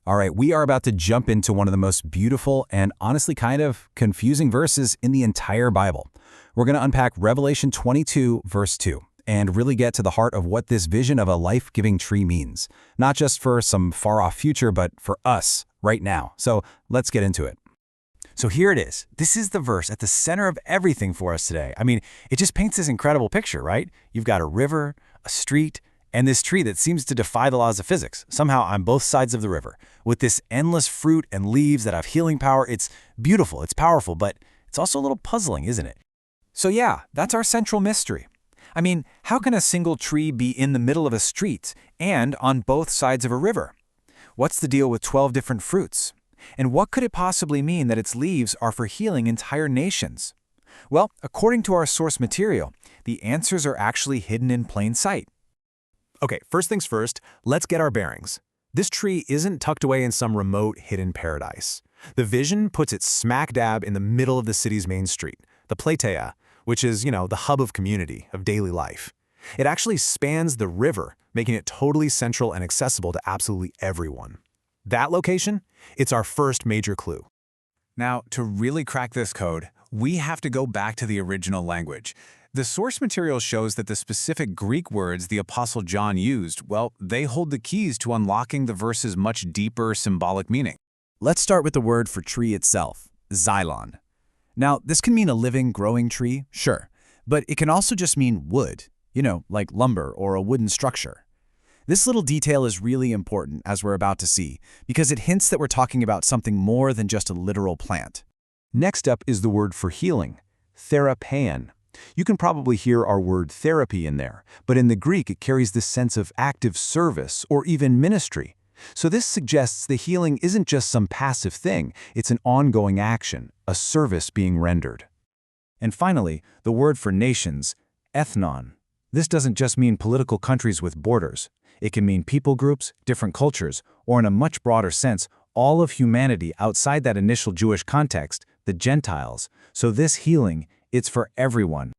All right, we are about to jump into one of the most beautiful and honestly kind of confusing verses in the entire Bible. We're going to unpack Revelation 22, verse 2, and really get to the heart of what this vision of a life-giving tree means, not just for some far-off future, but for us right now. So let's get into it. So here it is. This is the verse at the center of everything for us today. I mean, it just paints this incredible picture, right? You've got a river, a street, and this tree that seems to defy the laws of physics, somehow on both sides of the river, with this endless fruit and leaves that have healing power. It's beautiful, it's powerful, but it's also a little puzzling, isn't it? So yeah, that's our central mystery. I mean, how can a single tree be in the middle of a street and on both sides of a river? What's the deal with 12 different fruits? And what could it possibly mean that its leaves are for healing entire nations? Well, according to our source material, the answers are actually hidden in plain sight. Okay, first things first, let's get our bearings. This tree isn't tucked away in some remote, hidden paradise. The vision puts it smack dab in the middle of the city's main street, the Platea, which is, the hub of community, of daily life. It actually spans the river, making it totally central and accessible to absolutely everyone. That location? It's our first major clue. Now, to really crack this code, we have to go back to the original language. The source material shows that the specific Greek words the Apostle John used, well, they hold the keys to unlocking the verse's much deeper symbolic meaning. Let's start with the word for tree itself, xylon. Now, this can mean a living, growing tree, sure, but it can also just mean wood, like lumber or a wooden structure. This little detail is really important, as we're about to see, because it hints that we're talking about something more than just a literal plant. Next up is the word for healing, therapein. You can probably hear our word therapy in there, but in the Greek it carries this sense of active service or even ministry. So this suggests the healing isn't just some passive thing, it's an ongoing action, a service being rendered. And finally, the word for nations, ethnon. This doesn't just mean political countries with borders. It can mean people groups, different cultures, or in a much broader sense, all of humanity outside that initial Jewish context, the Gentiles. So this healing, it's for everyone.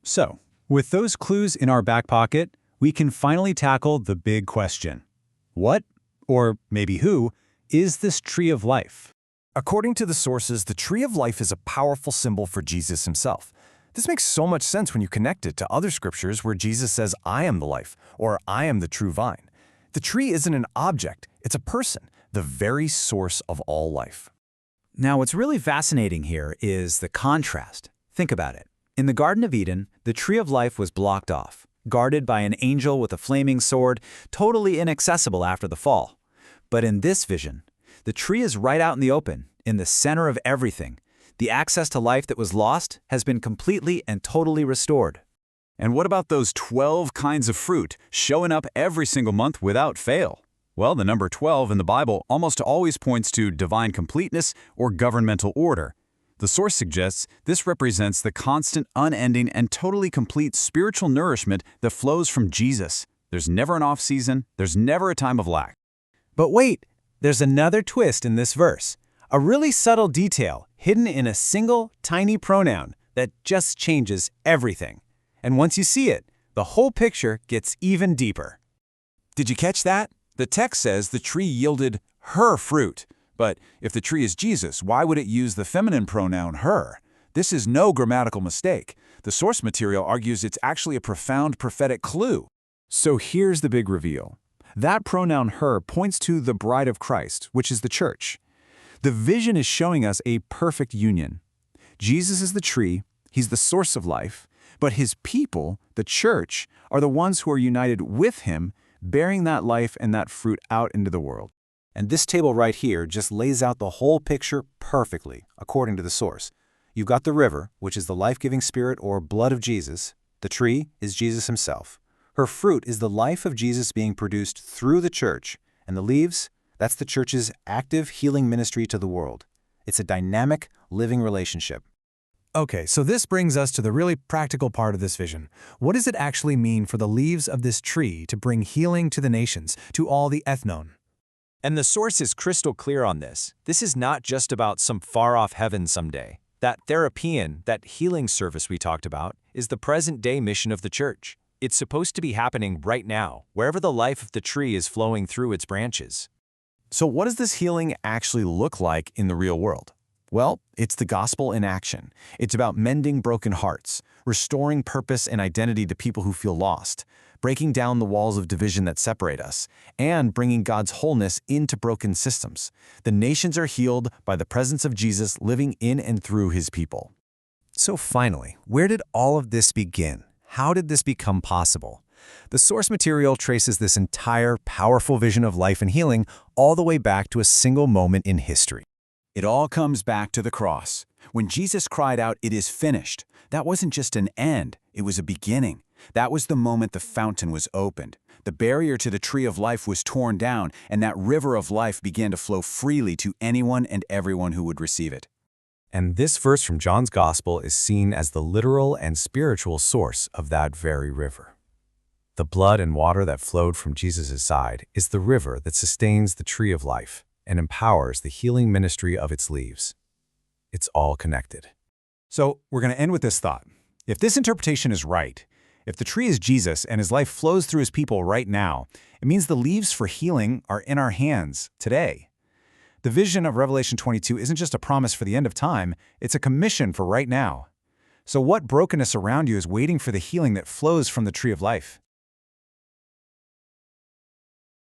So, with those clues in our back pocket, we can finally tackle the big question. What, or maybe who, is this tree of life? According to the sources, the tree of life is a powerful symbol for Jesus himself. This makes so much sense when you connect it to other scriptures where Jesus says, "I am the life," or "I am the true vine." The tree isn't an object, it's a person, the very source of all life. Now, what's really fascinating here is the contrast. Think about it. In the Garden of Eden, the tree of life was blocked off, guarded by an angel with a flaming sword, totally inaccessible after the fall. But in this vision, the tree is right out in the open, in the center of everything. The access to life that was lost has been completely and totally restored. And what about those 12 kinds of fruit showing up every single month without fail? Well, the number 12 in the Bible almost always points to divine completeness or governmental order. The source suggests this represents the constant, unending, and totally complete spiritual nourishment that flows from Jesus. There's never an off-season, there's never a time of lack. But wait, there's another twist in this verse. A really subtle detail hidden in a single, tiny pronoun that just changes everything. And once you see it, the whole picture gets even deeper. Did you catch that? The text says the tree yielded her fruit. But if the tree is Jesus, why would it use the feminine pronoun her? This is no grammatical mistake. The source material argues it's actually a profound prophetic clue. So here's the big reveal. That pronoun her points to the bride of Christ, which is the church. The vision is showing us a perfect union. Jesus is the tree, he's the source of life, but his people, the church, are the ones who are united with him, bearing that life and that fruit out into the world. And this table right here just lays out the whole picture perfectly, according to the source. You've got the river, which is the life-giving spirit or blood of Jesus. The tree is Jesus himself. Her fruit is the life of Jesus being produced through the church. And the leaves, that's the church's active healing ministry to the world. It's a dynamic, living relationship. Okay, so this brings us to the really practical part of this vision. What does it actually mean for the leaves of this tree to bring healing to the nations, to all the ethnon? And the source is crystal clear on this. This is not just about some far-off heaven someday. That therapein, that healing service we talked about, is the present-day mission of the church. It's supposed to be happening right now, wherever the life of the tree is flowing through its branches. So what does this healing actually look like in the real world? Well, it's the gospel in action. It's about mending broken hearts, restoring purpose and identity to people who feel lost, breaking down the walls of division that separate us, and bringing God's wholeness into broken systems. The nations are healed by the presence of Jesus living in and through his people. So finally, where did all of this begin? How did this become possible? The source material traces this entire powerful vision of life and healing all the way back to a single moment in history. It all comes back to the cross. When Jesus cried out, "It is finished," that wasn't just an end, it was a beginning. That was the moment the fountain was opened. The barrier to the tree of life was torn down, and that river of life began to flow freely to anyone and everyone who would receive it. And this verse from John's Gospel is seen as the literal and spiritual source of that very river. The blood and water that flowed from Jesus' side is the river that sustains the tree of life and empowers the healing ministry of its leaves. It's all connected. So we're going to end with this thought. If this interpretation is right, if the tree is Jesus and his life flows through his people right now, it means the leaves for healing are in our hands today. The vision of Revelation 22 isn't just a promise for the end of time, it's a commission for right now. So what brokenness around you is waiting for the healing that flows from the tree of life?